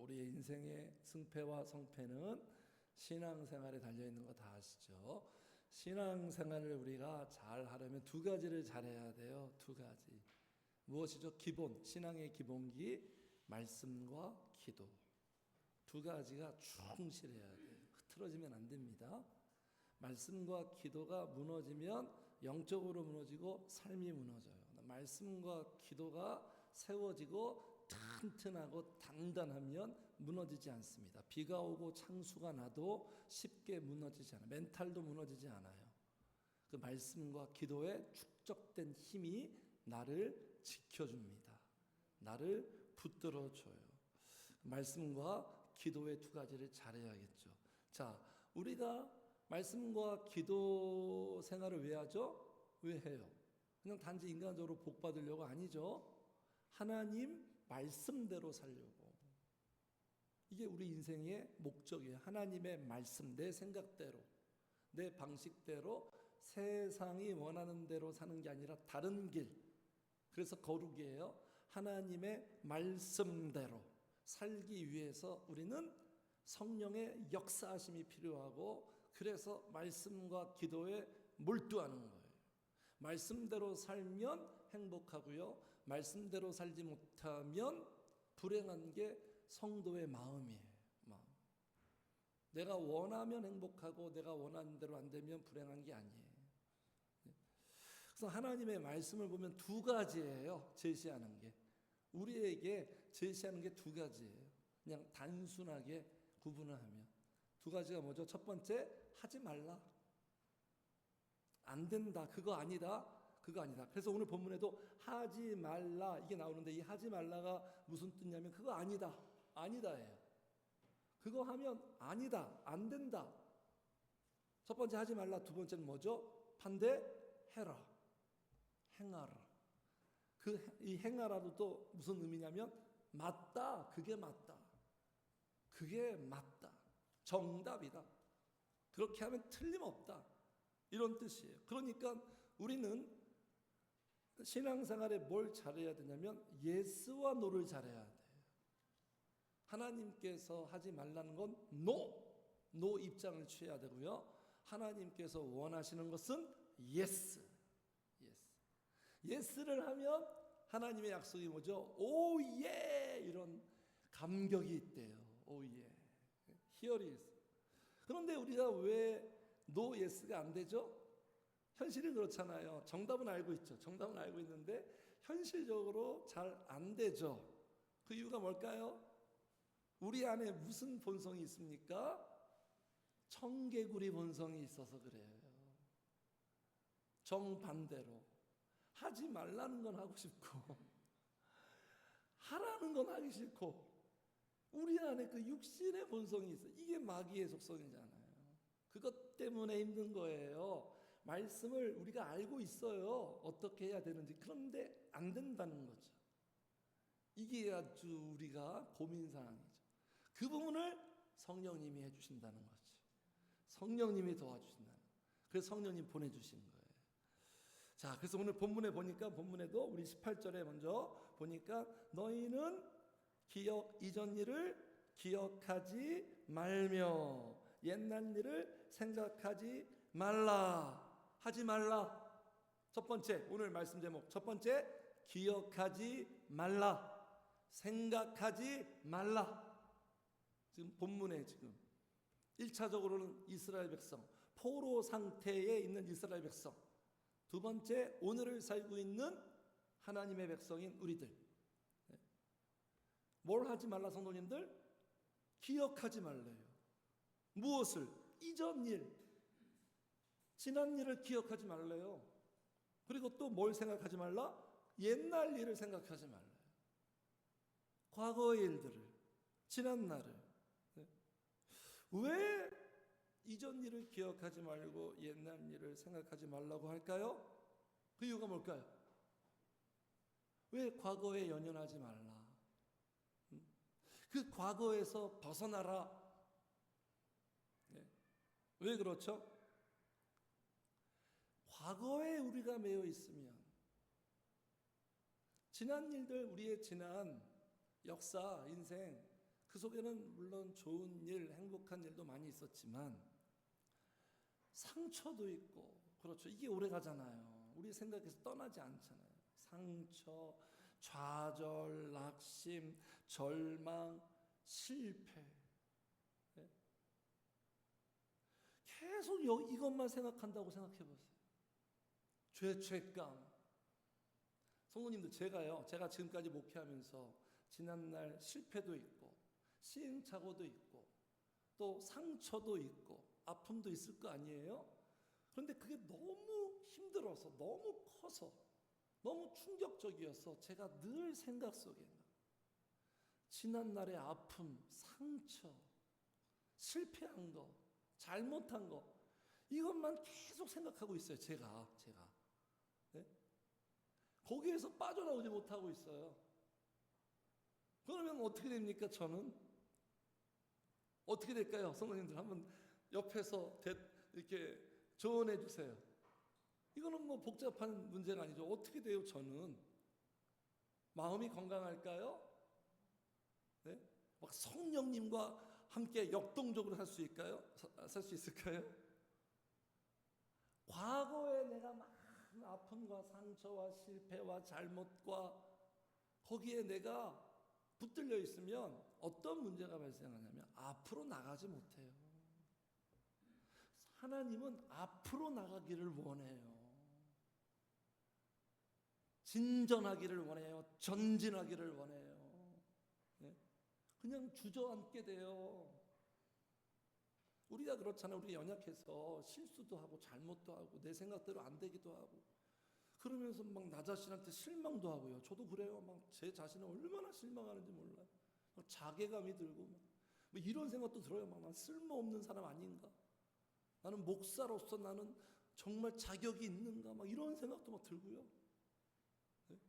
우리의 인생의 승패와 성패는 신앙생활에 달려있는 거 다 아시죠? 신앙생활을 우리가 잘 하려면 두 가지를 잘해야 돼요. 두 가지. 무엇이죠? 기본, 신앙의 기본기, 말씀과 기도. 두 가지가 충실해야 돼요. 흐트러지면 안 됩니다. 말씀과 기도가 무너지면 영적으로 무너지고 삶이 무너져요. 말씀과 기도가 세워지고 튼튼하고 단단하면 무너지지 않습니다. 비가 오고 창수가 나도 쉽게 무너지지 않아요. 멘탈도 무너지지 않아요. 그 말씀과 기도에 축적된 힘이 나를 지켜줍니다. 나를 붙들어줘요. 말씀과 기도의 두 가지를 잘해야겠죠. 자, 우리가 말씀과 기도 생활을 왜 하죠? 왜 해요? 그냥 단지 인간적으로 복 받으려고 아니죠. 하나님 말씀대로 살려고. 이게 우리 인생의 목적이에요. 하나님의 말씀, 내 생각대로, 내 방식대로 세상이 원하는 대로 사는 게 아니라 다른 길. 그래서 거룩이에요. 하나님의 말씀대로 살기 위해서 우리는 성령의 역사하심이 필요하고, 그래서 말씀과 기도에 몰두하는 거예요. 말씀대로 살면 행복하고요, 말씀대로 살지 못하면 불행한 게 성도의 마음이에요. 마음. 내가 원하면 행복하고 내가 원하는 대로 안 되면 불행한 게 아니에요. 그래서 하나님의 말씀을 보면 두 가지예요. 제시하는 게, 우리에게 제시하는 게 두 가지예요. 그냥 단순하게 구분을 하면 두 가지가 뭐죠? 첫 번째, 하지 말라. 안 된다. 그거 아니다. 그거 아니다. 그래서 오늘 본문에도 하지 말라 이게 나오는데, 이 하지 말라가 무슨 뜻이냐면 그거 아니다. 아니다예요. 그거 하면 아니다. 안 된다. 첫 번째 하지 말라. 두 번째는 뭐죠? 반대해라. 행하라. 이 행하라도 또 무슨 의미냐면 맞다. 그게 맞다. 그게 맞다. 정답이다. 그렇게 하면 틀림없다. 이런 뜻이에요. 그러니까 우리는 신앙생활에 뭘 잘해야 되냐면 예스와 노를 잘해야 돼요. 하나님께서 하지 말라는 건 노 입장을 취해야 되고요. 하나님께서 원하시는 것은 예스. 예스를 하면 하나님의 약속이 뭐죠? 오예! 이런 감격이 있대요. 오예. Here is. 그런데 우리가 왜 노 예스가 안 되죠? 현실이 그렇잖아요. 정답은 알고 있죠. 정답은 알고 있는데 현실적으로 잘 안 되죠. 그 이유가 뭘까요? 우리 안에 무슨 본성이 있습니까? 청개구리 본성이 있어서 그래요. 정반대로 하지 말라는 건 하고 싶고 하라는 건 하기 싫고, 우리 안에 그 육신의 본성이 있어요. 이게 마귀의 속성이잖아요. 그것 때문에 힘든 거예요. 말씀을 우리가 알고 있어요. 어떻게 해야 되는지. 그런데 안 된다는 거죠. 이게 아주 우리가 고민사항이죠. 그 부분을 성령님이 해주신다는 거죠. 성령님이 도와주신다는 거예요. 그래서 성령님 보내주신 거예요. 자, 그래서 오늘 본문에 보니까, 본문에도 우리 18절에 먼저 보니까 너희는 이전 일을 기억하지 말며 옛날 일을 생각하지 말라. 하지 말라. 첫 번째, 오늘 말씀 제목 첫 번째, 기억하지 말라. 생각하지 말라. 지금 본문에 지금 1차적으로는 이스라엘 백성, 포로 상태에 있는 이스라엘 백성. 두 번째, 오늘을 살고 있는 하나님의 백성인 우리들. 뭘 하지 말라, 성도님들? 기억하지 말래요. 무엇을? 이전 일, 지난 일을 기억하지 말래요. 그리고 또 뭘 생각하지 말라? 옛날 일을 생각하지 말래요. 과거의 일들을, 지난 날을. 왜 이전 일을 기억하지 말고 옛날 일을 생각하지 말라고 할까요? 그 이유가 뭘까요? 왜 과거에 연연하지 말라? 그 과거에서 벗어나라. 왜 그렇죠? 과거에 우리가 매여 있으면 지난 일들, 우리의 지난 역사, 인생, 그 속에는 물론 좋은 일, 행복한 일도 많이 있었지만 상처도 있고, 그렇죠. 이게 오래 가잖아요. 우리 생각에서 떠나지 않잖아요. 상처, 좌절, 낙심, 절망, 실패. 네? 계속 이것만 생각한다고 생각해 보세요. 죄책감. 성도님들, 제가 지금까지 목회하면서 지난날 실패도 있고 시행착오도 있고 또 상처도 있고 아픔도 있을 거 아니에요? 그런데 그게 너무 힘들어서, 너무 커서, 너무 충격적이어서 제가 늘 생각 속에 지난날의 아픔, 상처, 실패한 거, 잘못한 거, 이것만 계속 생각하고 있어요. 제가. 네? 거기에서 빠져나오지 못하고 있어요. 그러면 어떻게 됩니까? 저는 어떻게 될까요? 성도님들 한번 옆에서 이렇게 조언해 주세요. 이거는 뭐 복잡한 문제가 아니죠. 어떻게 돼요? 저는 마음이 건강할까요? 네? 막 성령님과 함께 역동적으로 살 수 있을까요? 과거에 내가 많은 아픔과 상처와 실패와 잘못과 거기에 내가 붙들려 있으면 어떤 문제가 발생하냐면 앞으로 나가지 못해요. 하나님은 앞으로 나가기를 원해요. 진전하기를 원해요. 전진하기를 원해요. 네? 그냥 주저앉게 돼요. 우리가 그렇잖아요. 우리가 연약해서 실수도 하고 잘못도 하고 내 생각대로 안 되기도 하고 그러면서 막 나 자신한테 실망도 하고요. 저도 그래요. 막 제 자신을 얼마나 실망하는지 몰라요. 막 자괴감이 들고 막 이런 생각도 들어요. 막 난 쓸모없는 사람 아닌가? 나는 목사로서 나는 정말 자격이 있는가? 막 이런 생각도 막 들고요. 네?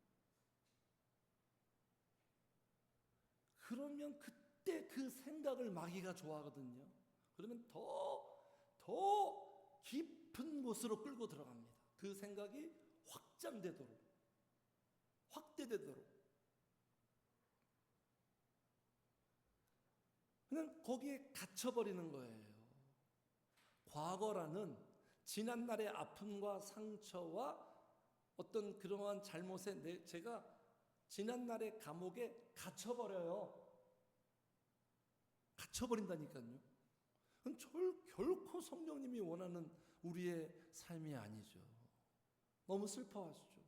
그러면 그때 그 생각을 마귀가 좋아하거든요. 그러면 더 깊은 곳으로 끌고 들어갑니다. 그 생각이 확대되도록 그냥 거기에 갇혀버리는 거예요. 과거라는 지난날의 아픔과 상처와 어떤 그러한 잘못에 제가 지난날의 감옥에 갇혀버린다니까요. 그건 결코 성령님이 원하는 우리의 삶이 아니죠. 너무 슬퍼하시죠.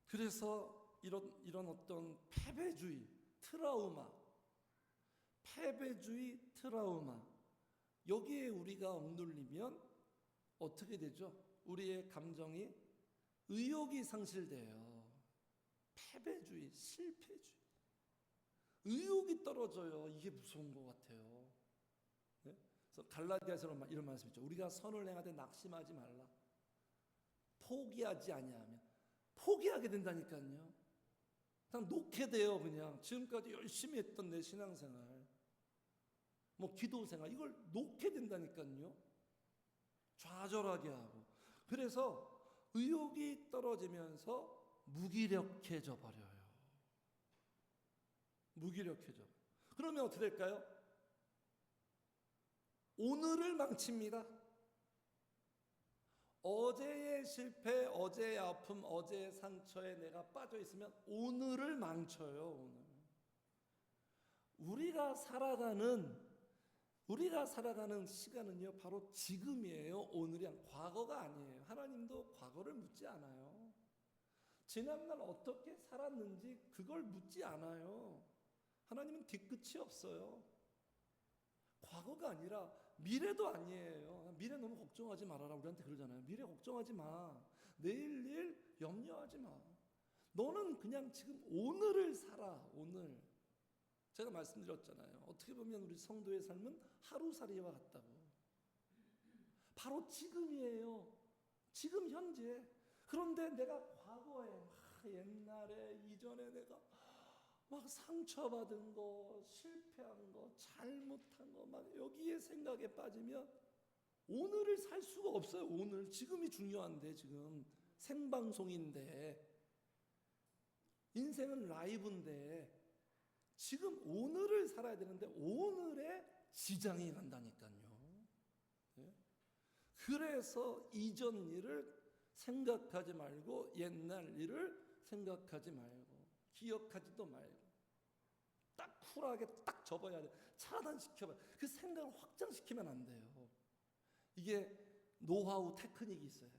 그래서 이런 어떤 패배주의, 트라우마, 여기에 우리가 억눌리면 어떻게 되죠? 우리의 감정이 의욕이 상실돼요. 패배주의, 실패주의. 의욕이 떨어져요. 이게 무서운 것 같아요. 네? 그래서 갈라디아서로 이런 말씀 있죠. 우리가 선을 행하되 낙심하지 말라. 포기하지 아니하면 포기하게 된다니까요. 그냥 놓게 돼요. 그냥 지금까지 열심히 했던 내 신앙생활, 뭐 기도생활 이걸 놓게 된다니까요. 좌절하게 하고. 그래서 의욕이 떨어지면서 무기력해져 버려요. 그러면 어떻게 될까요? 오늘을 망칩니다. 어제의 실패, 어제의 아픔, 어제의 상처에 내가 빠져 있으면 오늘을 망쳐요. 오늘. 우리가 살아가는 시간은요, 바로 지금이에요. 오늘이 과거가 아니에요. 하나님도 과거를 묻지 않아요. 지난날 어떻게 살았는지 그걸 묻지 않아요. 하나님은 뒤끝이 없어요. 과거가 아니라 미래도 아니에요. 미래 너무 걱정하지 말아라 우리한테 그러잖아요. 미래 걱정하지 마. 내일 일 염려하지 마. 너는 그냥 지금 오늘을 살아. 오늘. 제가 말씀드렸잖아요. 어떻게 보면 우리 성도의 삶은 하루살이와 같다고. 바로 지금이에요. 지금 현재. 그런데 내가 과거에 옛날에 이전에 내가 막 상처받은 거, 실패한 거, 잘못한 거 막 여기에 생각에 빠지면 오늘을 살 수가 없어요. 오늘 지금이 중요한데 지금 생방송인데 인생은 라이브인데 지금 오늘을 살아야 되는데 오늘에 지장이 난다니까요. 네? 그래서 이전 일을 생각하지 말고 옛날 일을 생각하지 말고 기억하지도 말고 딱 쿨하게 딱 접어야 돼. 차단시켜봐. 그 생각을 확장시키면 안 돼요. 이게 노하우 테크닉이 있어야 돼.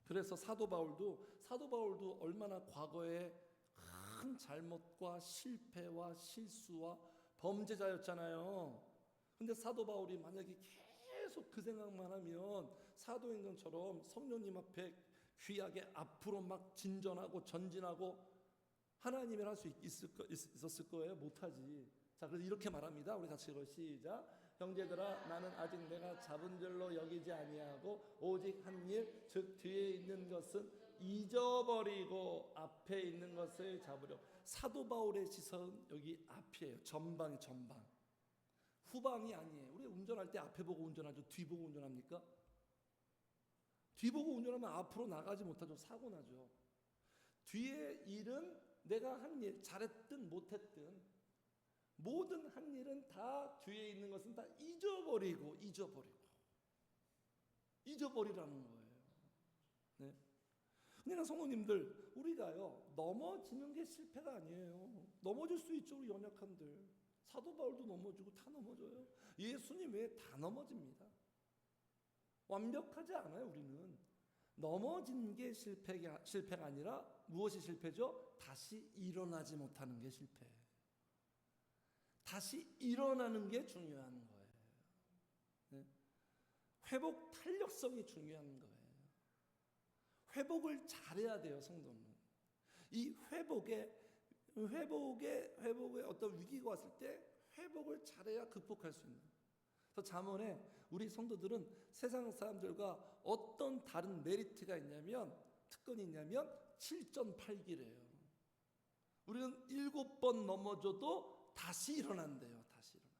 그래서 사도 바울도 얼마나 과거에 큰 잘못과 실패와 실수와 범죄자였잖아요. 근데 사도 바울이 만약에 계속 그 생각만 하면 사도행전처럼 성령님 앞에 귀하게 앞으로 막 진전하고 전진하고 하나님을 할 수 있었을 거예요? 못하지. 자, 그래서 이렇게 말합니다. 우리 같이 읽어 시작. 형제들아, 나는 아직 내가 잡은 줄로 여기지 아니하고 오직 한 일, 즉 뒤에 있는 것은 잊어버리고 앞에 있는 것을 잡으려. 사도 바울의 시선 여기 앞이에요. 전방이 전방. 후방이 아니에요. 우리 운전할 때 앞에 보고 운전하죠. 뒤 보고 운전합니까? 뒤 보고 운전하면 앞으로 나가지 못하죠. 사고 나죠. 뒤에 일은 내가 한 일, 잘했든 못했든 모든 한 일은 다 뒤에 있는 것은 다 잊어버리라는 거예요. 네. 그러니까 성도님들, 우리가요 넘어지는 게 실패가 아니에요. 넘어질 수 있죠, 우리 연약한들. 사도 바울도 넘어지고 다 넘어져요. 예수님 외에 다 넘어집니다. 완벽하지 않아요, 우리는. 넘어진 게 실패가 아니라 무엇이 실패죠? 다시 일어나지 못하는 게 실패예요. 다시 일어나는 게 중요한 거예요. 네? 회복 탄력성이 중요한 거예요. 회복을 잘해야 돼요, 성도는. 이 회복에 어떤 위기가 왔을 때 회복을 잘해야 극복할 수 있는. 그래서 잠언에 우리 성도들은 세상 사람들과 어떤 다른 메리트가 있냐면, 특권이 있냐면 7전8기래요. 우리는 7번 넘어져도 다시 일어난대요. 다시 일어나.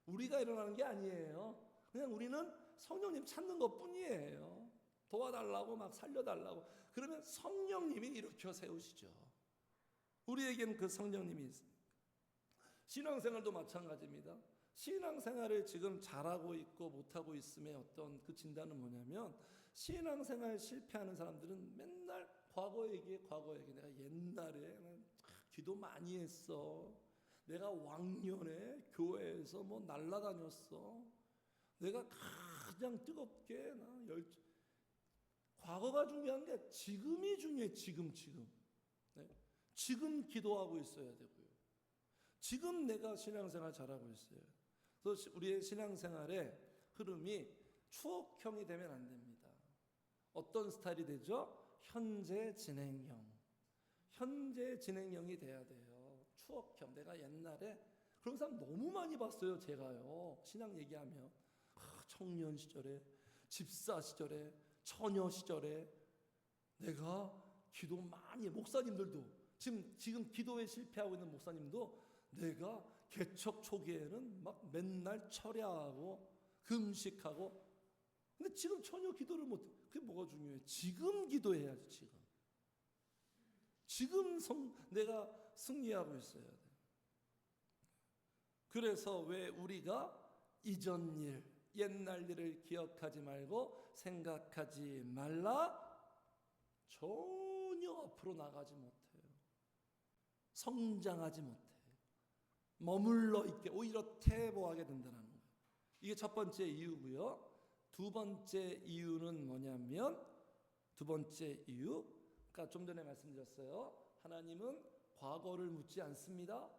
우리가 일어나는 게 아니에요. 그냥 우리는 성령님 찾는 것뿐이에요. 도와달라고 막 살려달라고. 그러면 성령님이 일으켜 세우시죠. 우리에게는 그 성령님이 있습니다. 신앙생활도 마찬가지입니다. 신앙생활을 지금 잘하고 있고 못하고 있음의 어떤 그 진단은 뭐냐면, 신앙생활 실패하는 사람들은 맨날 과거 얘기 내가 옛날에 기도 많이 했어. 내가 왕년에 교회에서 뭐 날라다녔어. 내가 가장 뜨겁게 과거가 중요한 게 지금이 중요해. 지금. 네? 지금 기도하고 있어야 되고요. 지금 내가 신앙생활 잘하고 있어요. 그래서 우리의 신앙생활의 흐름이 추억형이 되면 안 됩니다. 어떤 스타일이 되죠? 현재 진행형이 돼야 돼요. 추억형. 내가 옛날에 그런 사람 너무 많이 봤어요. 제가요. 신앙 얘기하면 청년 시절에, 집사 시절에, 처녀 시절에 내가 기도 많이, 목사님들도 지금 기도에 실패하고 있는 목사님도 내가 개척 초기에는 막 맨날 철야하고 금식하고, 근데 지금 전혀 기도를 못해. 그게 뭐가 중요해? 지금 기도해야지. 지금 내가 승리하고 있어야 돼. 그래서 왜 우리가 이전 일, 옛날 일을 기억하지 말고 생각하지 말라? 전혀 앞으로 나가지 못해요. 성장하지 못해요. 머물러 있게, 오히려 퇴보하게 된다는 거예요. 이게 첫 번째 이유고요. 두 번째 이유는 뭐냐면, 그러니까 좀 전에 말씀드렸어요. 하나님은 과거를 묻지 않습니다.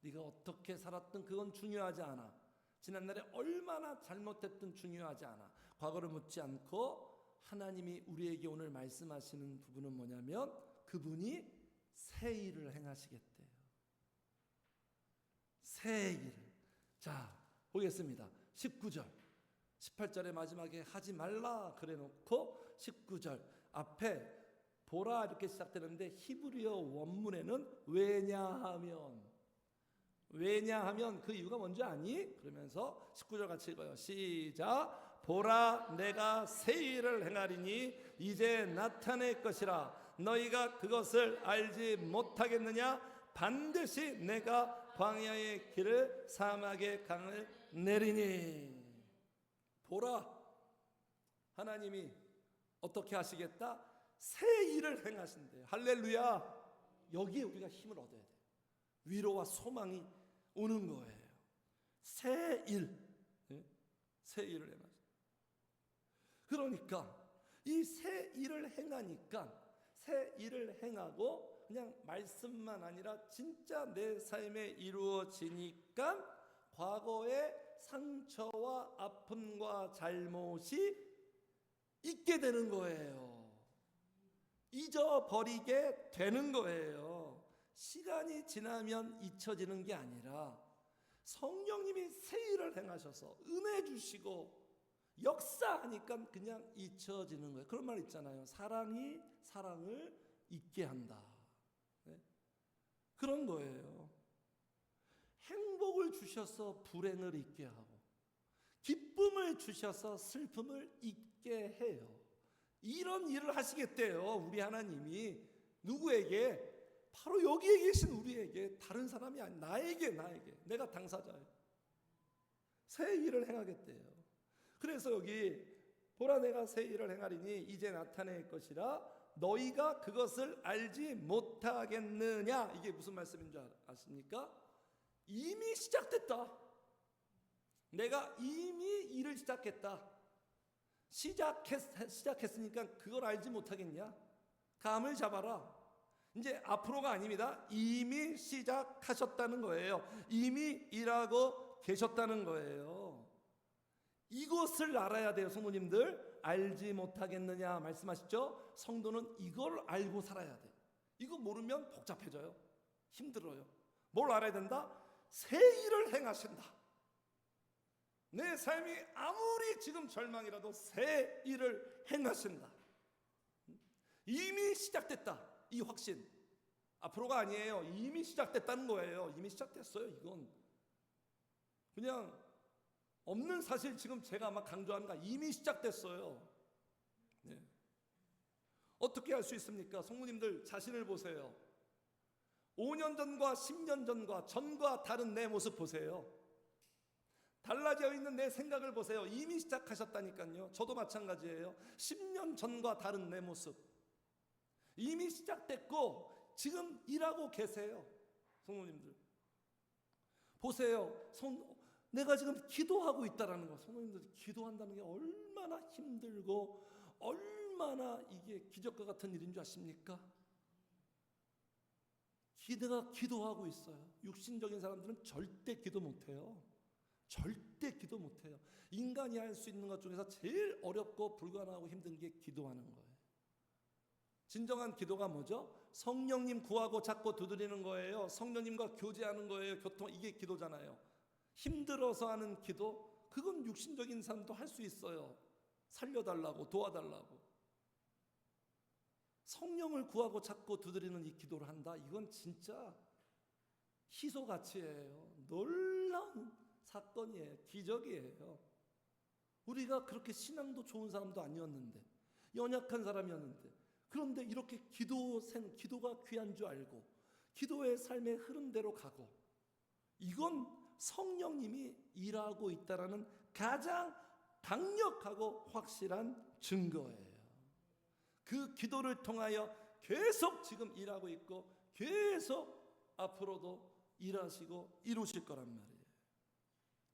네가 어떻게 살았든 그건 중요하지 않아. 지난날에 얼마나 잘못했든 중요하지 않아. 과거를 묻지 않고 하나님이 우리에게 오늘 말씀하시는 부분은 뭐냐면, 그분이 새 일을 행하시겠대요. 새 일을. 자, 보겠습니다. 19절. 18절의 마지막에 하지 말라 그래 놓고 19절 앞에 보라 이렇게 시작되는데, 히브리어 원문에는 왜냐하면 그 이유가 뭔지 아니? 그러면서 19절 같이 읽어요. 시작. 보라 내가 새 일을 행하리니 이제 나타낼 것이라 너희가 그것을 알지 못하겠느냐 반드시 내가 광야의 길을 사막의 강을 내리니. 보라, 하나님이 어떻게 하시겠다? 새 일을 행하신대요. 할렐루야. 여기에 우리가 힘을 얻어야 돼요. 위로와 소망이 오는 거예요. 새 일, 새 일을 행하신다. 그러니까 이 새 일을 행하니까 새 일을 행하고 그냥 말씀만 아니라 진짜 내 삶에 이루어지니까 과거의 상처와 아픔과 잘못이 잊게 되는 거예요. 잊어버리게 되는 거예요. 시간이 지나면 잊혀지는 게 아니라 성령님이 새 일을 행하셔서 은혜 주시고 역사하니까 그냥 잊혀지는 거예요. 그런 말 있잖아요. 사랑이 사랑을 잊게 한다. 네? 그런 거예요. 행복을 주셔서 불행을 잊게 하고 기쁨을 주셔서 슬픔을 잊게 해요. 이런 일을 하시겠대요. 우리 하나님이 누구에게? 바로 여기에 계신 우리에게. 다른 사람이 아니 나에게 내가 당사자예요. 새 일을 행하겠대요. 그래서 여기 보라 내가 새 일을 행하리니 이제 나타낼 것이라 너희가 그것을 알지 못하겠느냐. 이게 무슨 말씀인 줄 아십니까? 이미 시작됐다. 내가 이미 일을 시작했다. 시작했으니까 그걸 알지 못하겠냐? 감을 잡아라. 이제 앞으로가 아닙니다. 이미 시작하셨다는 거예요. 이미 일하고 계셨다는 거예요. 이것을 알아야 돼요. 성도님들, 알지 못하겠느냐 말씀하시죠? 성도는 이걸 알고 살아야 돼. 이거 모르면 복잡해져요. 힘들어요. 뭘 알아야 된다? 새 일을 행하신다. 내 삶이 아무리 지금 절망이라도 새 일을 행하신다. 이미 시작됐다. 이 확신. 앞으로가 아니에요. 이미 시작됐다는 거예요. 이미 시작됐어요. 이건 그냥 없는 사실. 지금 제가 막 강조하는 거 이미 시작됐어요. 네. 어떻게 할 수 있습니까? 성도님들 자신을 보세요. 5년 전과 10년 전과 다른 내 모습 보세요. 달라져 있는 내 생각을 보세요. 이미 시작하셨다니까요. 저도 마찬가지예요. 10년 전과 다른 내 모습 이미 시작됐고 지금 일하고 계세요. 성도님들 보세요. 내가 지금 기도하고 있다라는 거. 성도님들 기도한다는 게 얼마나 힘들고 얼마나 이게 기적과 같은 일인 줄 아십니까? 내가 기도하고 있어요. 육신적인 사람들은 절대 기도 못해요. 절대 기도 못해요. 인간이 할 수 있는 것 중에서 제일 어렵고 불가능하고 힘든 게 기도하는 거예요. 진정한 기도가 뭐죠? 성령님 구하고 찾고 두드리는 거예요. 성령님과 교제하는 거예요. 이게 기도잖아요. 힘들어서 하는 기도, 그건 육신적인 사람도 할 수 있어요. 살려달라고, 도와달라고. 성령을 구하고 찾고 두드리는 이 기도를 한다. 이건 진짜 희소가치예요. 놀라운 사건이에요. 기적이에요. 우리가 그렇게 신앙도 좋은 사람도 아니었는데, 연약한 사람이었는데, 그런데 이렇게 기도가 귀한 줄 알고 기도의 삶의 흐름대로 가고, 이건 성령님이 일하고 있다라는 가장 강력하고 확실한 증거예요. 그 기도를 통하여 계속 지금 일하고 있고 계속 앞으로도 일하시고 이루실 거란 말이에요.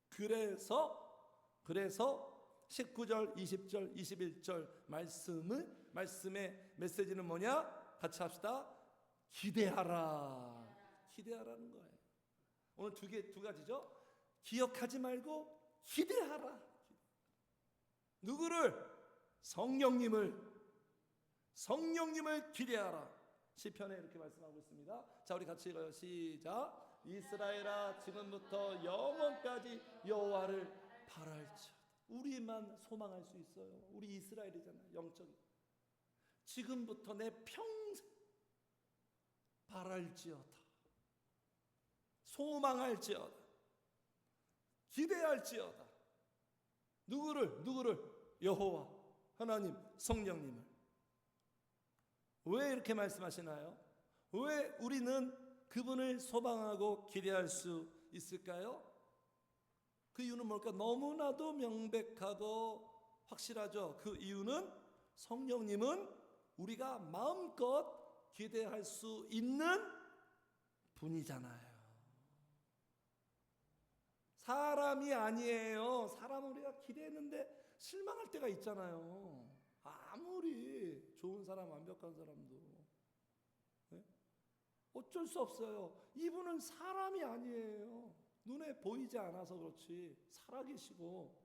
그래서 19절, 20절, 21절 말씀의 메시지는 뭐냐? 같이 합시다. 기대하라. 기대하라는 거예요. 오늘 두 가지죠. 기억하지 말고 기대하라. 누구를? 성령님을 기대하라. 시편에 이렇게 말씀하고 있습니다. 자, 우리 같이 읽어요. 시작. 이스라엘아, 지금부터 영원까지 여호와를 바랄지어다. 우리만 소망할 수 있어요. 우리 이스라엘이잖아요. 영적인. 지금부터 내 평생 바랄지어다. 소망할지어다. 기대할지어다. 누구를? 여호와 하나님 성령님을. 왜 이렇게 말씀하시나요? 왜 우리는 그분을 소망하고 기대할 수 있을까요? 그 이유는 뭘까? 너무나도 명백하고 확실하죠. 그 이유는 성령님은 우리가 마음껏 기대할 수 있는 분이잖아요. 사람이 아니에요. 사람은 우리가 기대했는데 실망할 때가 있잖아요. 아무리 좋은 사람, 완벽한 사람도. 네? 어쩔 수 없어요. 이분은 사람이 아니에요. 눈에 보이지 않아서 그렇지 살아계시고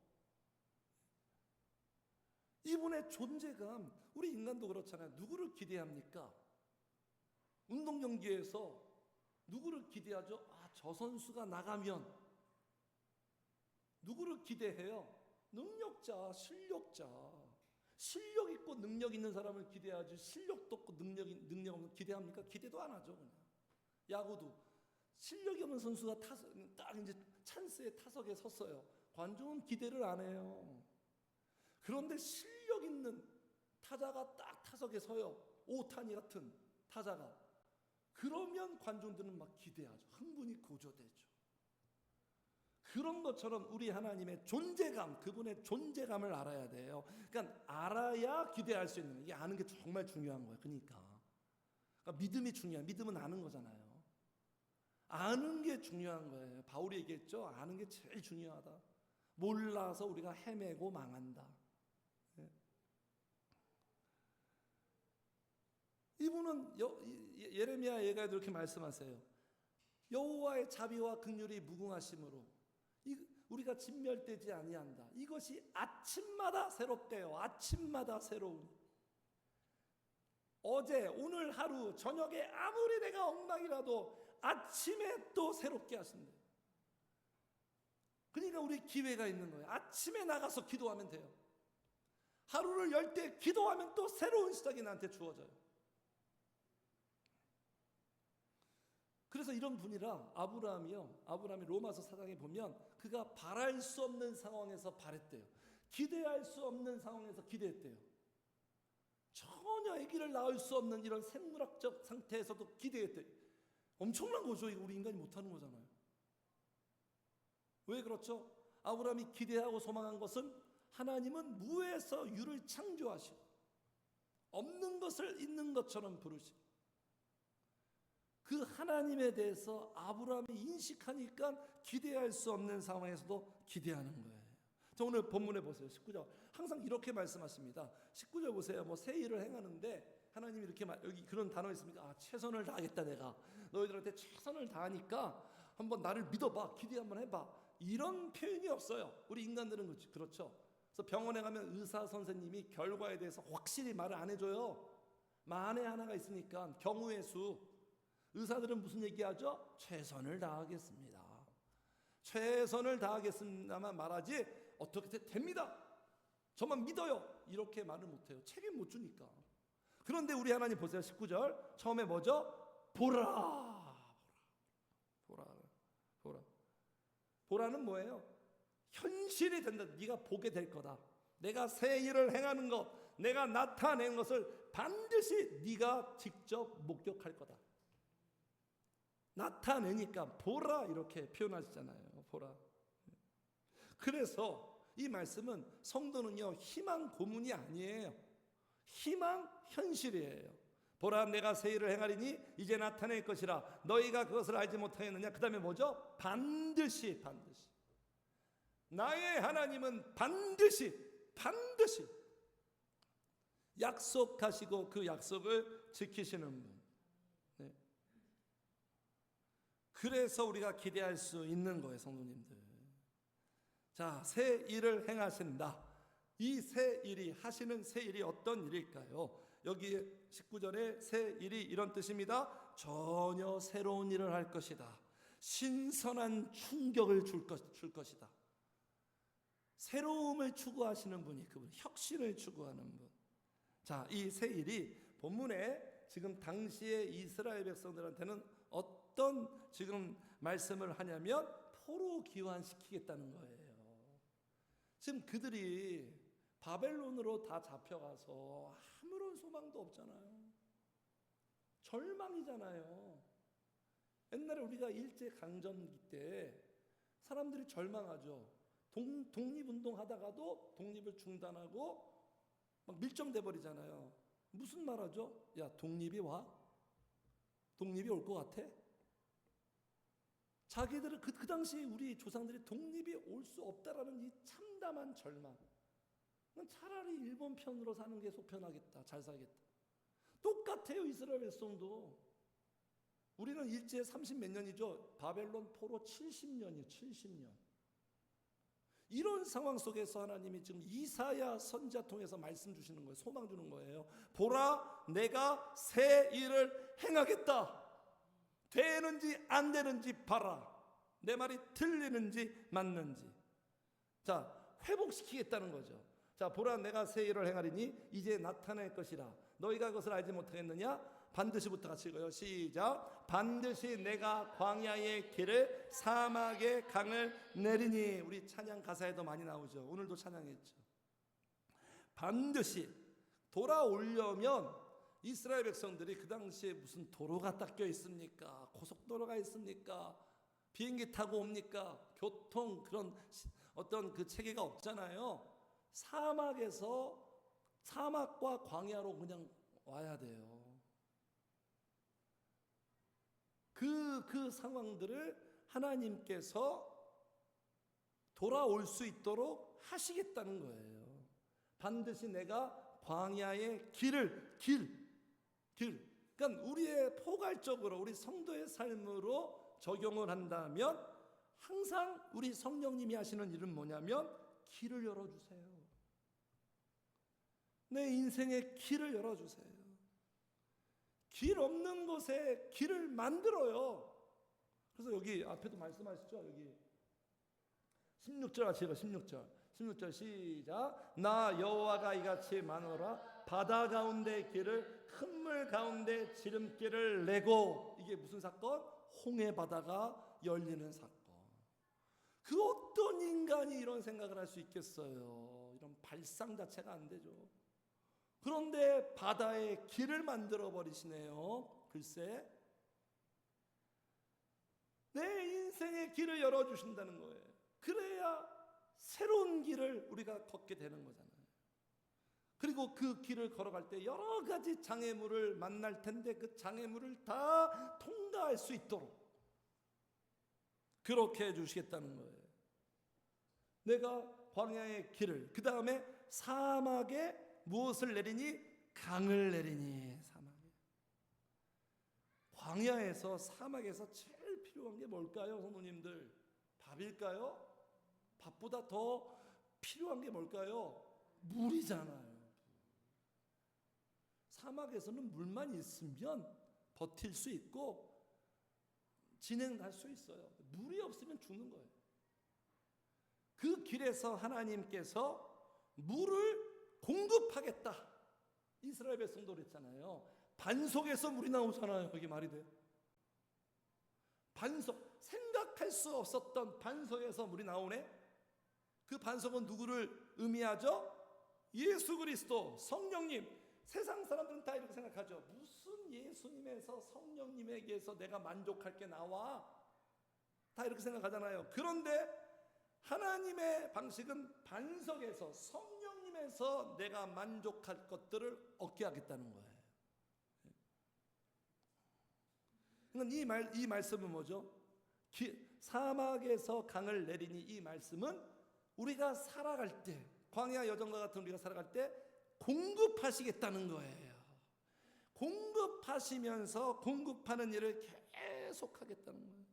이분의 존재감, 우리 인간도 그렇잖아요. 누구를 기대합니까? 운동 경기에서 누구를 기대하죠? 저 선수가 나가면 누구를 기대해요? 능력자, 실력자. 실력 있고 능력 있는 사람을 기대하지 실력도 없고 능력 없는 기대합니까? 기대도 안 하죠. 그냥. 야구도 실력이 없는 선수가 딱 이제 찬스에 타석에 섰어요. 관중은 기대를 안 해요. 그런데 실력 있는 타자가 딱 타석에 서요. 오타니 같은 타자가. 그러면 관중들은 막 기대하죠. 흥분이 고조되죠. 그런 것처럼 우리 하나님의 존재감, 그분의 존재감을 알아야 돼요. 그러니까 알아야 기대할 수 있는 거예요. 이게 아는 게 정말 중요한 거예요. 그러니까 믿음이 중요해요. 믿음은 아는 거잖아요. 아는 게 중요한 거예요. 바울이 얘기했죠. 아는 게 제일 중요하다. 몰라서 우리가 헤매고 망한다. 예. 이분은 예레미야 예가에도 이렇게 말씀하세요. 여호와의 자비와 긍휼이 무궁하심으로 우리가 진멸되지 아니한다. 이것이 아침마다 새롭대요. 아침마다 새로운. 어제 오늘 하루 저녁에 아무리 내가 엉망이라도 아침에 또 새롭게 하신대요. 그러니까 우리 기회가 있는 거예요. 아침에 나가서 기도하면 돼요. 하루를 열 때 기도하면 또 새로운 시작이 나한테 주어져요. 그래서 이런 분이라 아브라함이 로마서 4장에 보면 그가 바랄 수 없는 상황에서 바랬대요. 기대할 수 없는 상황에서 기대했대요. 전혀 아기를 낳을 수 없는 이런 생물학적 상태에서도 기대했대요. 엄청난 거죠. 이거 우리 인간이 못하는 거잖아요. 왜 그렇죠? 아브라함이 기대하고 소망한 것은 하나님은 무에서 유를 창조하시고 없는 것을 있는 것처럼 부르시고 그 하나님에 대해서 아브라함이 인식하니까 기대할 수 없는 상황에서도 기대하는 거예요. 자, 오늘 본문에 보세요. 19절. 항상 이렇게 말씀하십니다. 19절 보세요. 새 일을 행하는데 하나님이 이렇게 여기 그런 단어 있습니까? 최선을 다하겠다 내가. 너희들한테 최선을 다하니까 한번 나를 믿어봐. 기대 한번 해봐. 이런 표현이 없어요. 우리 인간들은 그렇죠. 그래서 병원에 가면 의사 선생님이 결과에 대해서 확실히 말을 안 해줘요. 만에 하나가 있으니까 경우의 수. 의사들은 무슨 얘기하죠? 최선을 다하겠습니다. 최선을 다하겠습니다만 말하지 어떻게 됩니다. 저만 믿어요. 이렇게 말을 못해요. 책임 못 주니까. 그런데 우리 하나님 보세요. 19절 처음에 뭐죠? 보라. 보라는 뭐예요? 현실이 된다. 네가 보게 될 거다. 내가 새 일을 행하는 것, 내가 나타낸 것을 반드시 네가 직접 목격할 거다. 나타내니까 보라 이렇게 표현하시잖아요. 보라. 그래서 이 말씀은 성도는요 희망 고문이 아니에요. 희망 현실이에요. 보라 내가 새 일을 행하리니 이제 나타낼 것이라 너희가 그것을 알지 못하였느냐. 그 다음에 뭐죠? 반드시 나의 하나님은 반드시 약속하시고 그 약속을 지키시는 분. 그래서 우리가 기대할 수 있는 거예요. 성도님들. 자, 새 일을 행하신다. 이 새 일이 하시는 새 일이 어떤 일일까요? 여기 19절에 새 일이 이런 뜻입니다. 전혀 새로운 일을 할 것이다. 신선한 충격을 줄 것이다. 새로움을 추구하시는 분이 그분, 혁신을 추구하는 분. 자, 이 새 일이 본문에 지금 당시의 이스라엘 백성들한테는 어떤 지금 말씀을 하냐면 포로 귀환시키겠다는 거예요. 지금 그들이 바벨론으로 다 잡혀가서 아무런 소망도 없잖아요. 절망이잖아요. 옛날에 우리가 일제강점기 때 사람들이 절망하죠. 독립운동 하다가도 독립을 중단하고 막 밀정돼 버리잖아요. 무슨 말 하죠? 야, 독립이 와? 독립이 올 것 같아? 자기들은 그 당시 우리 조상들이 독립이 올 수 없다라는 이 참담한 절망. 차라리 일본 편으로 사는 게 속 편하겠다. 잘 살겠다. 똑같아요. 이스라엘 백성도. 우리는 일제 30 몇 년이죠. 바벨론 포로 70년이에요. 70년. 이런 상황 속에서 하나님이 지금 이사야 선지자 통해서 말씀 주시는 거예요. 소망 주는 거예요. 보라, 내가 새 일을 행하겠다. 되는지 안 되는지 봐라. 내 말이 틀리는지 맞는지. 자, 회복시키겠다는 거죠. 자, 보라, 내가 새 일을 행하리니 이제 나타날 것이라. 너희가 그것을 알지 못하겠느냐? 반드시부터 같이 읽어요. 시작. 반드시 내가 광야의 길을 사막의 강을 내리니. 우리 찬양 가사에도 많이 나오죠. 오늘도 찬양했죠. 반드시 돌아오려면 이스라엘 백성들이 그 당시에 무슨 도로가 닦여 있습니까? 고속도로가 있습니까? 비행기 타고 옵니까? 교통 그런 어떤 그 체계가 없잖아요. 사막과 광야로 그냥 와야 돼요. 그 상황들을 하나님께서 돌아올 수 있도록 하시겠다는 거예요. 반드시 내가 광야의 길. 그러니까 우리의 포괄적으로 우리 성도의 삶으로 적용을 한다면 항상 우리 성령님이 하시는 일은 뭐냐면 길을 열어주세요. 내 인생의 길을 열어주세요. 길 없는 곳에 길을 만들어요. 그래서 여기 앞에도 말씀하시죠. 여기 16절 같이 읽어. 16절 시작. 나 여호와가 이같이 말하노라. 바다 가운데 길을 큰 물 가운데 지름길을 내고. 이게 무슨 사건? 홍해 바다가 열리는 사건. 그 어떤 인간이 이런 생각을 할 수 있겠어요? 이런 발상 자체가 안 되죠. 그런데 바다에 길을 만들어 버리시네요. 글쎄, 내 인생의 길을 열어주신다는 거예요. 그래야 새로운 길을 우리가 걷게 되는 거잖아요. 그리고 그 길을 걸어갈 때 여러 가지 장애물을 만날 텐데 그 장애물을 다 통과할 수 있도록 그렇게 해주시겠다는 거예요. 내가 광야의 길을, 그 다음에 사막에 무엇을 내리니? 강을 내리니. 사막에. 광야에서 사막에서 제일 필요한 게 뭘까요, 성도님들? 밥일까요? 밥보다 더 필요한 게 뭘까요? 물이잖아요. 사막에서는 물만 있으면 버틸 수 있고 진행할 수 있어요. 물이 없으면 죽는 거예요. 그 길에서 하나님께서 물을 공급하겠다. 이스라엘 백성도 그랬잖아요. 반석에서 물이 나오잖아요. 그게 말이 돼요? 반석, 생각할 수 없었던 반석에서 물이 나오네. 그 반석은 누구를 의미하죠? 예수 그리스도, 성령님. 세상 사람들은 다 이렇게 생각하죠. 무슨 예수님에서 성령님에게서 내가 만족할 게 나와? 다 이렇게 생각하잖아요. 그런데 하나님의 방식은 반석에서, 성령님에서 내가 만족할 것들을 얻게 하겠다는 거예요. 그러니까 이 말씀은 뭐죠? 사막에서 강을 내리니. 이 말씀은 우리가 살아갈 때, 광야 여정과 같은 우리가 살아갈 때 공급하시겠다는 거예요. 공급하시면서 공급하는 일을 계속 하겠다는 거예요.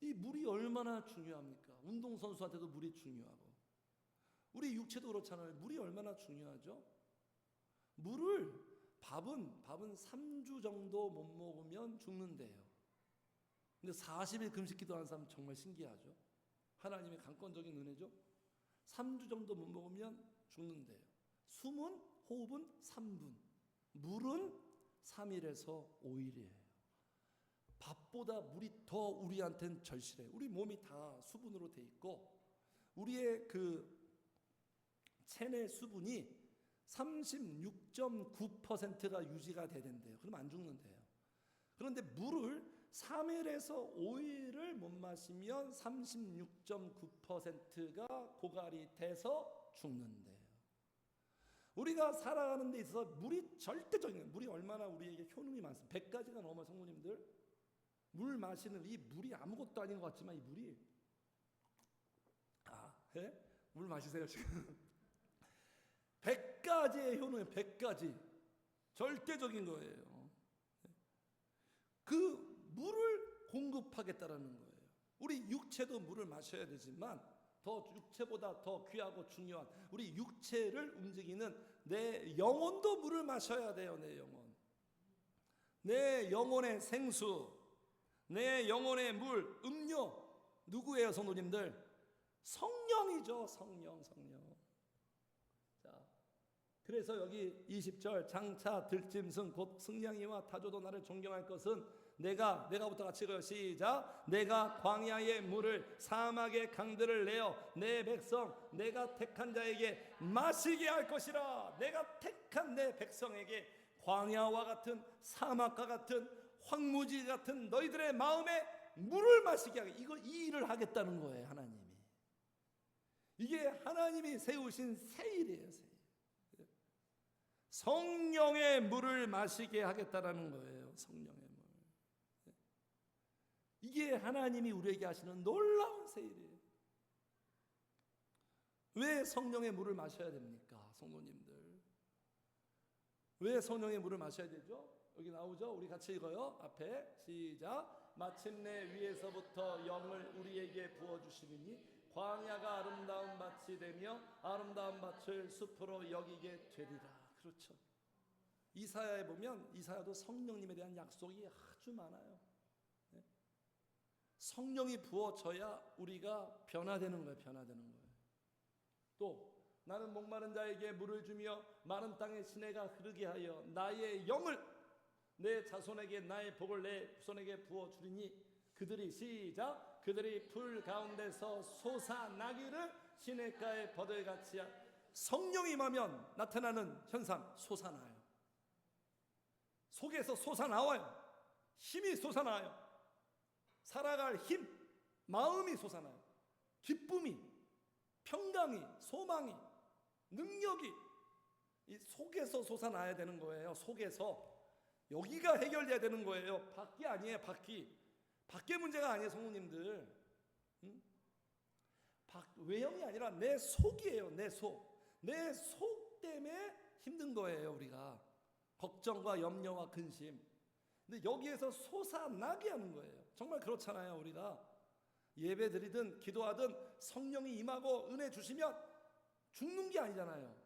이 물이 얼마나 중요합니까? 운동선수한테도 물이 중요하고 우리 육체도 그렇잖아요. 물이 얼마나 중요하죠? 밥은 3주 정도 못 먹으면 죽는데요. 근데 40일 금식 기도하는 사람 정말 신기하죠. 하나님의 강권적인 은혜죠. 3주 정도 못 먹으면 죽는데요. 숨은, 호흡은 3분, 물은 3일에서 5일이에요. 밥보다 물이 더 우리한테는 절실해. 우리 몸이 다 수분으로 돼 있고 우리의 그 체내 수분이 36.9%가 유지가 된대요. 그럼 안 죽는데요. 그런데 물을 3일에서 5일을 못 마시면 36.9%가 고갈이 돼서 죽는데요. 우리가 살아가는 데 있어서 물이 절대적인, 물이 얼마나 우리에게 효능이 많습니다. 100가지가 넘어 성도님들. 물 마시는 이 물이 아무것도 아닌 것 같지만 이 물이 물 마시세요 지금. 100가지의 효능이 100가지 절대적인 거예요. 그 물을 공급하겠다라는 거예요. 우리 육체도 물을 마셔야 되지만 더 육체보다 더 귀하고 중요한 우리 육체를 움직이는 내 영혼도 물을 마셔야 돼요. 내 영혼, 내 영혼의 생수, 내 영혼의 물, 음료 누구예요 성도님들? 성령이죠. 성령. 자, 그래서 여기 20절 장차 들짐승 곧 승냥이와 타조도 나를 존경할 것은 내가부터 같이 읽어요. 시작. 내가 광야의 물을 사막의 강들을 내어 내 백성 내가 택한 자에게 마시게 할 것이라. 내가 택한 내 백성에게 광야와 같은 사막과 같은 황무지 같은 너희들의 마음에 물을 마시게 하게. 이 일을 하겠다는 거예요. 하나님이. 이게 하나님이 세우신 새 일이에요. 새 일. 성령의 물을 마시게 하겠다라는 거예요. 성령의 물. 이게 하나님이 우리에게 하시는 놀라운 새 일이에요. 왜 성령의 물을 마셔야 됩니까? 성도님들. 왜 성령의 물을 마셔야 되죠? 여기 나오죠? 우리 같이 읽어요. 앞에 시작. 마침내 위에서부터 영을 우리에게 부어주시리니 광야가 아름다운 밭이 되며 아름다운 밭을 숲으로 여기게 되리라. 그렇죠. 이사야에 보면 이사야도 성령님에 대한 약속이 아주 많아요. 네? 성령이 부어져야 우리가 변화되는 거예요. 변화되는 거예요. 또 나는 목마른 자에게 물을 주며 마른 땅에 시내가 흐르게 하여 나의 영을 내 자손에게 나의 복을 내 후손에게 부어주리니 그들이 시작. 그들이 풀 가운데서 솟아나기를 시냇가의 버들같이. 성령이 임하면 나타나는 현상, 솟아나요. 속에서 솟아나와요. 힘이 솟아나요. 살아갈 힘, 마음이 솟아나요. 기쁨이, 평강이, 소망이, 능력이 이 속에서 솟아나야 되는 거예요. 속에서. 여기가 해결돼야 되는 거예요. 밖이 아니에요. 밖의 문제가 아니에요. 성도님들. 외형이 아니라 내 속이에요. 내 속 때문에 힘든 거예요. 우리가 걱정과 염려와 근심. 근데 여기에서 솟아나게 하는 거예요. 정말 그렇잖아요. 우리가 예배 드리든 기도하든 성령이 임하고 은혜 주시면 죽는 게 아니잖아요.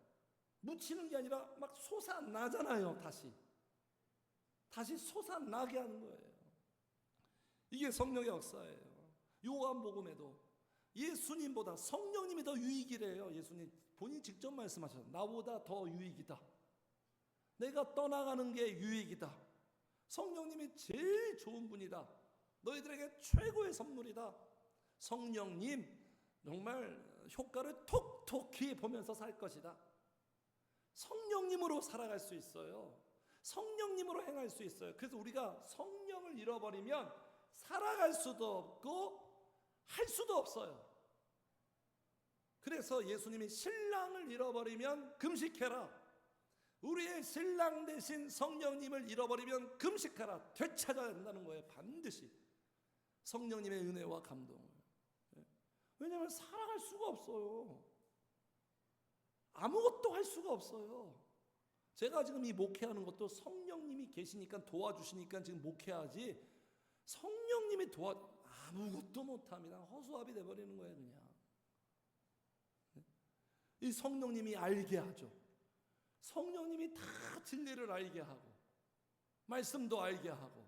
묻히는 게 아니라 막 솟아나잖아요. 다시 솟아나게 하는 거예요. 이게 성령의 역사예요. 요한복음에도 예수님보다 성령님이 더 유익이래요. 예수님 본인이 직접 말씀하셨어요. 나보다 더 유익이다. 내가 떠나가는 게 유익이다. 성령님이 제일 좋은 분이다. 너희들에게 최고의 선물이다. 성령님 정말 효과를 톡톡히 보면서 살 것이다. 성령님으로 살아갈 수 있어요. 성령님으로 행할 수 있어요. 그래서 우리가 성령을 잃어버리면 살아갈 수도 없고 할 수도 없어요. 그래서 예수님이 신랑을 잃어버리면 금식해라. 우리의 신랑 대신 성령님을 잃어버리면 금식하라. 되찾아야 된다는 거예요. 반드시 성령님의 은혜와 감동을. 왜냐하면 살아갈 수가 없어요. 아무것도 할 수가 없어요. 제가 지금 이 목회하는 것도 성령님이 계시니까 도와주시니까 지금 목회하지, 성령님이 아무것도 못합니다. 허수아비 돼버리는 거예요. 그냥 이 성령님이 알게 하죠. 성령님이 다 진리를 알게 하고 말씀도 알게 하고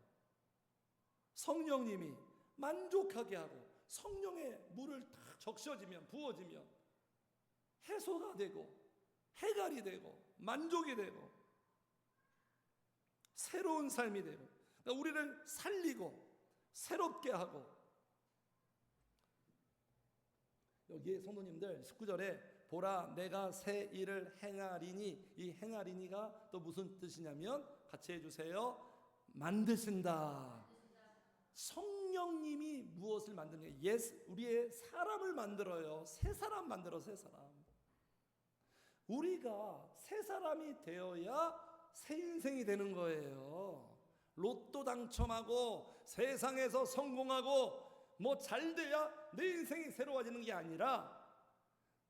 성령님이 만족하게 하고 성령의 물을 다 적셔지면 부어지면 해소가 되고 해갈이 되고 만족이 되고 새로운 삶이 되고, 그러니까 우리를 살리고 새롭게 하고. 여기 성도님들 19절에 보라 내가 새 일을 행하리니, 이 행하리니가 또 무슨 뜻이냐면 같이 해주세요. 만드신다. 성령님이 무엇을 만드는 거예요? 우리의 사람을 만들어요. 새 사람 만들어, 새 사람. 우리가 새 사람이 되어야 새 인생이 되는 거예요. 로또 당첨하고 세상에서 성공하고 뭐 잘 돼야 내 인생이 새로워지는 게 아니라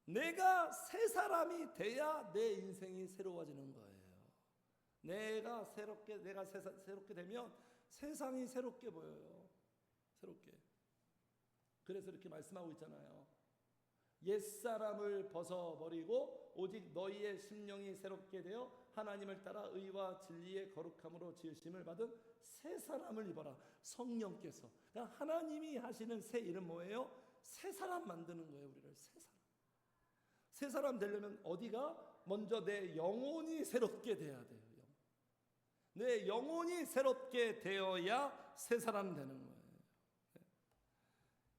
내가 새 사람이 돼야 내 인생이 새로워지는 거예요. 내가 새롭게 되면 세상이 새롭게 보여요. 새롭게. 그래서 이렇게 말씀하고 있잖아요. 옛사람을 벗어버리고 오직 너희의 심령이 새롭게 되어 하나님을 따라 의와 진리의 거룩함으로 지으심을 받은 새 사람을 입어라. 성령께서. 그러니까 하나님이 하시는 새 일은 뭐예요? 새 사람 만드는 거예요. 우리를 새 사람. 새 사람 되려면 어디가? 먼저 내 영혼이 새롭게 돼야 돼요. 내 영혼이 새롭게 되어야 새 사람 되는 거예요.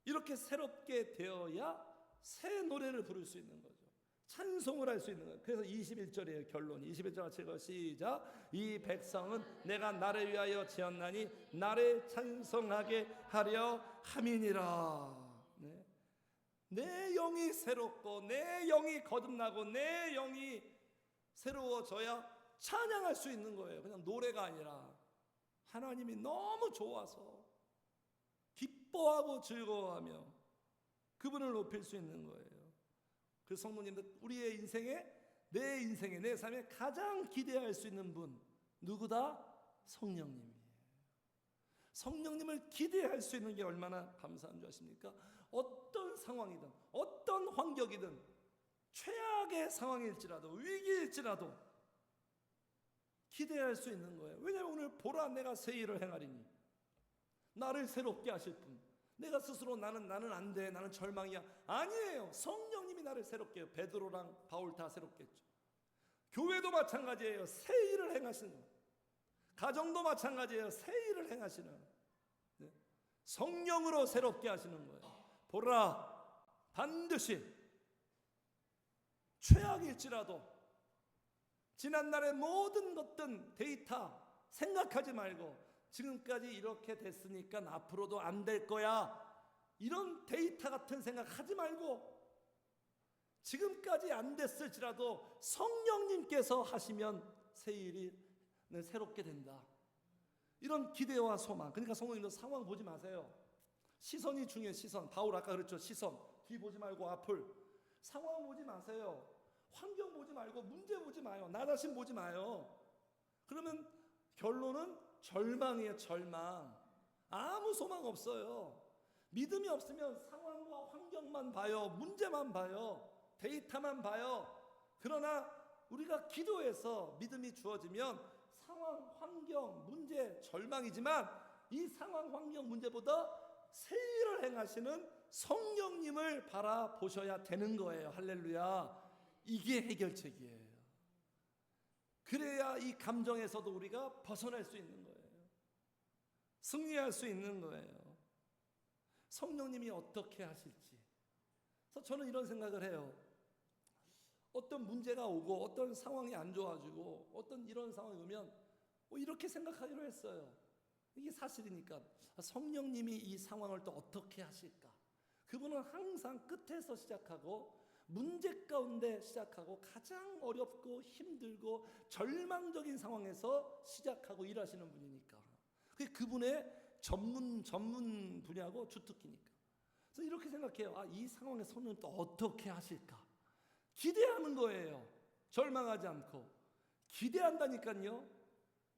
이렇게 새롭게 되어야 새 노래를 부를 수 있는 거죠. 찬송을 할 수 있는 거예요. 그래서 21절이에요. 결론이. 21절 같이 읽어 시작. 이 백성은 내가 나를 위하여 지었나니 나를 찬송하게 하려 함이니라. 네. 내 영이 새롭고 내 영이 거듭나고 내 영이 새로워져야 찬양할 수 있는 거예요. 그냥 노래가 아니라 하나님이 너무 좋아서 기뻐하고 즐거워하며 그분을 높일 수 있는 거예요. 그 성도님들, 우리의 인생에, 내 삶에 가장 기대할 수 있는 분 누구다? 성령님이에요. 성령님을 기대할 수 있는 게 얼마나 감사한 줄 아십니까? 어떤 상황이든 어떤 환경이든 최악의 상황일지라도 위기일지라도 기대할 수 있는 거예요. 왜냐하면 오늘 보라 내가 새 일을 행하리니, 나를 새롭게 하실 분. 내가 스스로 나는 안 돼, 나는 절망이야. 아니에요. 성령님이 나를 새롭게 해요. 베드로랑 바울 다 새롭게 했죠. 교회도 마찬가지예요. 새 일을 행하시는 거예요. 가정도 마찬가지예요. 새 일을 행하시는, 네. 성령으로 새롭게 하시는 거예요. 보라 반드시 최악일지라도 지난날의 모든 것들 데이터 생각하지 말고 지금까지 이렇게 됐으니까 앞으로도 안 될 거야, 이런 데이터 같은 생각 하지 말고 지금까지 안 됐을지라도 성령님께서 하시면 새 일이 새롭게 된다, 이런 기대와 소망. 그러니까 성도님들 상황 보지 마세요. 시선이 중요해요. 시선. 바울 아까 그랬죠. 시선. 뒤 보지 말고 앞을. 상황 보지 마세요. 환경 보지 말고 문제 보지 마요. 나 자신 보지 마요. 그러면 결론은 절망이에요. 절망. 아무 소망 없어요. 믿음이 없으면 상황과 환경만 봐요. 문제만 봐요. 데이터만 봐요. 그러나 우리가 기도해서 믿음이 주어지면 상황, 환경, 문제, 절망이지만 이 상황, 환경, 문제보다 새 일을 행하시는 성령님을 바라보셔야 되는 거예요. 할렐루야. 이게 해결책이에요. 그래야 이 감정에서도 우리가 벗어날 수 있는 거예요. 승리할 수 있는 거예요. 성령님이 어떻게 하실지. 그래서 저는 이런 생각을 해요. 어떤 문제가 오고 어떤 상황이 안 좋아지고 어떤 이런 상황이 오면 이렇게 생각하기로 했어요. 이게 사실이니까 성령님이 이 상황을 또 어떻게 하실까? 그분은 항상 끝에서 시작하고 문제 가운데 시작하고 가장 어렵고 힘들고 절망적인 상황에서 시작하고 일하시는 분이니까. 그게 그분의 전문 분야고 주특기니까. 그래서 이렇게 생각해요. 이 상황에 성령님 또 어떻게 하실까? 기대하는 거예요. 절망하지 않고 기대한다니까요.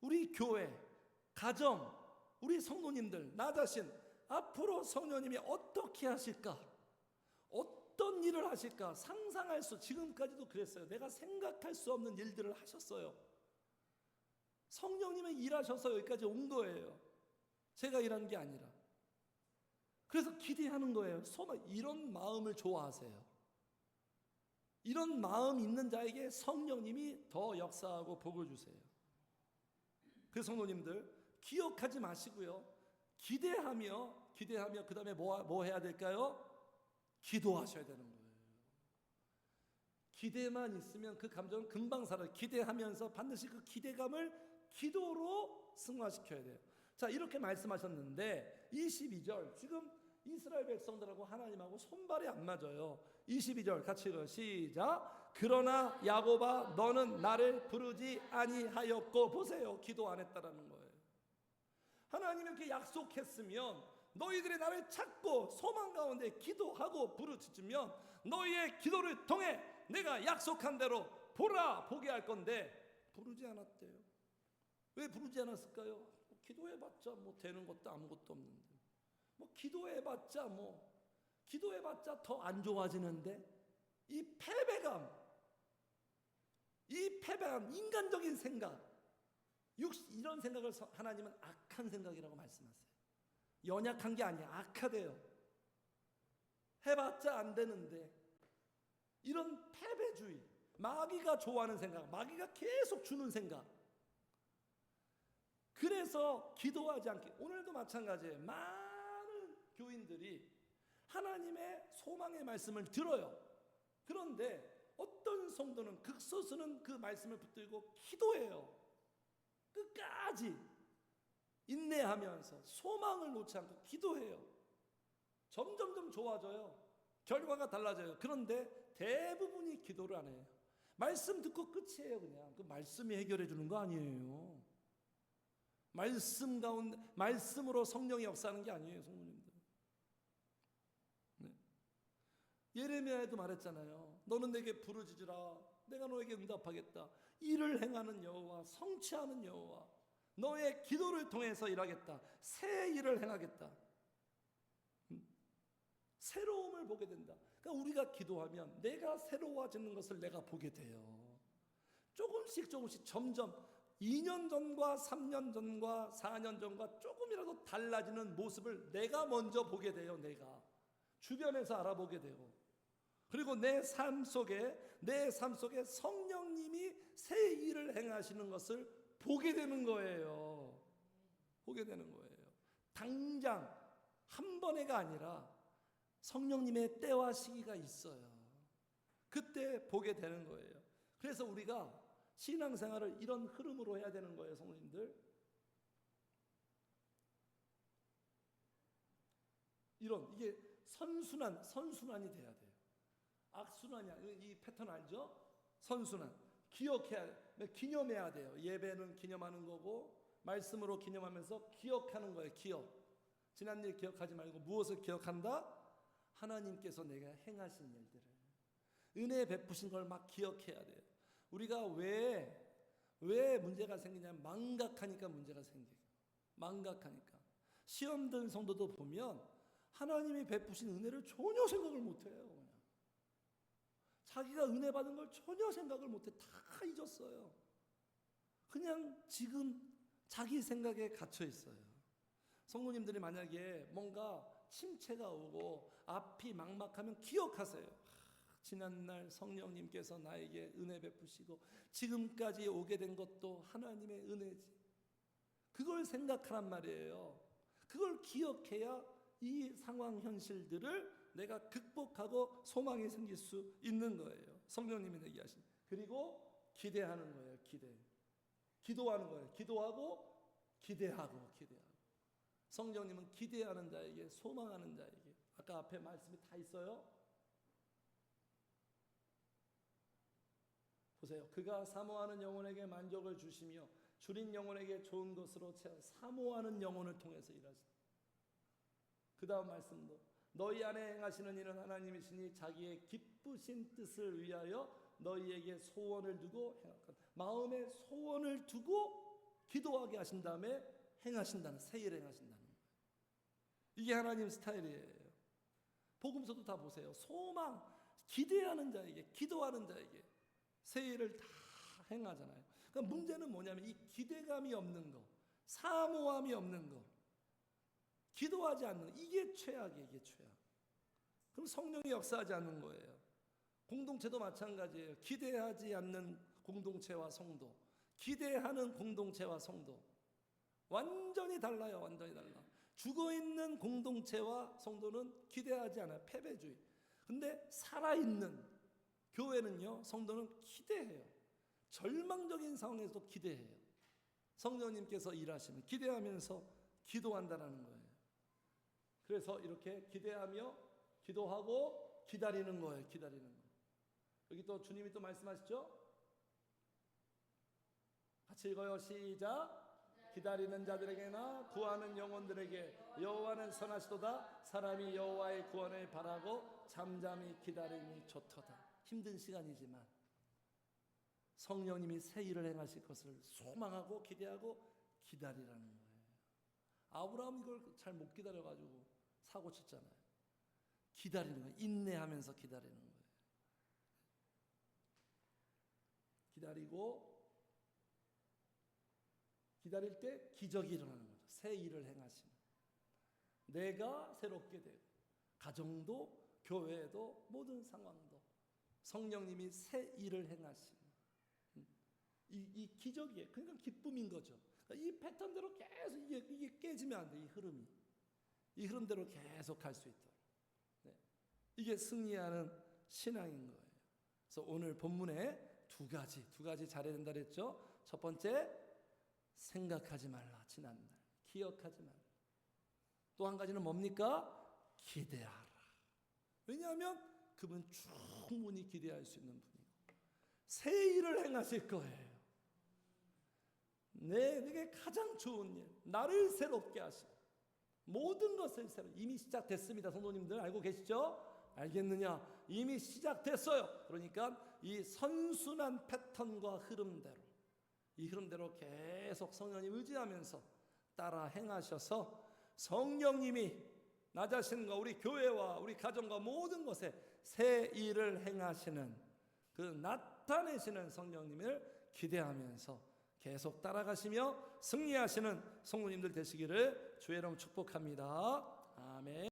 우리 교회, 가정, 우리 성도님들, 나 자신 앞으로 성령님이 어떻게 하실까? 어떤 일을 하실까? 상상할 수, 지금까지도 그랬어요. 내가 생각할 수 없는 일들을 하셨어요. 성령님이 일하셔서 여기까지 온 거예요. 제가 일한 게 아니라. 그래서 기대하는 거예요. 소망, 이런 마음을 좋아하세요. 이런 마음 있는 자에게 성령님이 더 역사하고 복을 주세요. 그 성도님들 기억하지 마시고요. 기대하며 그 다음에 뭐 해야 될까요? 기도하셔야 되는 거예요. 기대만 있으면 그 감정은 금방 사라져요. 기대하면서 반드시 그 기대감을 기도로 승화시켜야 돼요. 자, 이렇게 말씀하셨는데 22절 지금 이스라엘 백성들하고 하나님하고 손발이 안 맞아요. 22절 같이 읽어요. 시작. 그러나 야곱아 너는 나를 부르지 아니하였고. 보세요, 기도 안 했다라는 거예요. 하나님이 이렇게 약속했으면 너희들이 나를 찾고 소망 가운데 기도하고 부르짖으면 너희의 기도를 통해 내가 약속한 대로 보게 할 건데 부르지 않았대요. 왜 부르지 않았을까요? 기도해봤자 뭐 되는 것도 아무것도 없는데, 기도해봤자 더 안 좋아지는데, 이 패배감, 인간적인 생각, 이런 생각을 하나님은 악한 생각이라고 말씀하세요. 연약한 게 아니야, 악하대요. 해봤자 안 되는데, 이런 패배주의, 마귀가 좋아하는 생각, 마귀가 계속 주는 생각. 그래서 기도하지 않게, 오늘도 마찬가지예요. 많은 교인들이 하나님의 소망의 말씀을 들어요. 그런데 어떤 성도는 극소수는 그 말씀을 붙들고 기도해요. 끝까지 인내하면서 소망을 놓지 않고 기도해요. 점점점 좋아져요. 결과가 달라져요. 그런데 대부분이 기도를 안 해요. 말씀 듣고 끝이에요. 그냥 그 말씀이 해결해 주는 거 아니에요. 말씀 가운데, 말씀으로 성령이 역사하는 게 아니에요, 성도님들. 네. 예레미야에도 말했잖아요. 너는 내게 부르짖으라, 내가 너에게 응답하겠다. 일을 행하는 여호와, 성취하는 여호와, 너의 기도를 통해서 일하겠다. 새 일을 행하겠다. 새로움을 보게 된다. 그러니까 우리가 기도하면 내가 새로워지는 것을 내가 보게 돼요. 조금씩 점점 2년 전과 3년 전과 4년 전과 조금이라도 달라지는 모습을 내가 먼저 보게 돼요. 내가 주변에서 알아보게 되고, 그리고 내 삶 속에 성령님이 새 일을 행하시는 것을 보게 되는 거예요. 보게 되는 거예요. 당장 한 번에가 아니라 성령님의 때와 시기가 있어요. 그때 보게 되는 거예요. 그래서 우리가 신앙생활을 이런 흐름으로 해야 되는 거예요, 성도님들. 이게 선순환이 돼야 돼요. 악순환이 아니에요. 이 패턴 알죠? 선순환. 기념해야 돼요. 예배는 기념하는 거고, 말씀으로 기념하면서 기억하는 거예요. 지난 일 기억하지 말고 무엇을 기억한다? 하나님께서 내가 행하신 일들을, 은혜 베푸신 걸 막 기억해야 돼요. 우리가 왜 문제가 생기냐면 망각하니까 문제가 생겨요. 망각하니까. 시험 든 성도도 보면 하나님이 베푸신 은혜를 전혀 생각을 못해요. 그냥. 자기가 은혜 받은 걸 전혀 생각을 못해. 다 잊었어요. 그냥 지금 자기 생각에 갇혀 있어요. 성도님들이 만약에 뭔가 침체가 오고 앞이 막막하면 기억하세요. 지난날 성령님께서 나에게 은혜 베푸시고 지금까지 오게 된 것도 하나님의 은혜지. 그걸 생각하란 말이에요. 그걸 기억해야 이 상황 현실들을 내가 극복하고 소망이 생길 수 있는 거예요. 성령님이 얘기하신. 그리고 기대하는 거예요. 기도하는 거예요. 기도하고 기대하고. 성령님은 기대하는 자에게, 소망하는 자에게, 아까 앞에 말씀이 다 있어요. 보세요. 그가 사모하는 영혼에게 만족을 주시며 줄인 영혼에게 좋은 것으로 사모하는 영혼을 통해서 일하신다. 그 다음 말씀도 너희 안에 행하시는 이는 하나님이시니 자기의 기쁘신 뜻을 위하여 너희에게 소원을 두고 마음에 소원을 두고 기도하게 하신 다음에 행하신다는, 새 일을 행하신다는 거예요. 이게 하나님 스타일이에요. 복음서도 다 보세요. 소망, 기대하는 자에게, 기도하는 자에게 새 일을 다 행하잖아요. 그러니까 문제는 뭐냐면 이 기대감이 없는 거, 사모함이 없는 거, 기도하지 않는, 이게 최악이에요. 이게 최악. 그럼 성령이 역사하지 않는 거예요. 공동체도 마찬가지예요. 기대하지 않는 공동체와 성도, 기대하는 공동체와 성도 완전히 달라요. 완전히 달라. 죽어있는 공동체와 성도는 기대하지 않아요. 패배주의. 근데 살아있는 교회는요, 성도는 기대해요. 절망적인 상황에서도 기대해요. 성령님께서 일하시면 기대하면서 기도한다는 거예요. 그래서 이렇게 기대하며 기도하고 기다리는 거예요. 기다리는 거. 여기 또 주님이 또 말씀하시죠? 같이 읽어요. 시작. 기다리는 자들에게나 구하는 영혼들에게 여호와는 선하시도다. 사람이 여호와의 구원을 바라고 잠잠히 기다림이 좋도다. 힘든 시간이지만 성령님이 새 일을 행하실 것을 소망하고 기대하고 기다리라는 거예요. 아브라함 이걸 잘 못 기다려가지고 사고 쳤잖아요. 기다리는 거예요. 인내하면서 기다리는 거예요. 기다리고 기다릴 때 기적이 일어나는 거죠. 새 일을 행하시는. 내가 새롭게 되고 가정도 교회도 모든 상황도 성령님이 새 일을 행하시는 이 기적이에요. 그러니까 기쁨인 거죠. 그러니까 이 패턴대로 계속 이게 깨지면 안 돼. 이 흐름대로 계속 갈 수 있도록. 네. 이게 승리하는 신앙인 거예요. 그래서 오늘 본문에 두 가지 잘해야 된다 그랬죠. 첫 번째, 생각하지 말라. 지난날 기억하지 말라. 또 한 가지는 뭡니까? 기대하라. 왜냐하면 그분 충분히 기대할 수 있는 분이고 새 일을 행하실 거예요. 내게 가장 좋은 일, 나를 새롭게 하시고 모든 것을 이미 시작됐습니다. 성도님들 알고 계시죠? 알겠느냐? 이미 시작됐어요. 그러니까 이 선순환 패턴과 흐름대로 이 흐름대로 계속 성령님 의지하면서 따라 행하셔서 성령님이 나 자신과 우리 교회와 우리 가정과 모든 것에 새 일을 행하시는 그 나타내시는 성령님을 기대하면서 계속 따라가시며 승리하시는 성도님들 되시기를 주의 이름 축복합니다. 아멘.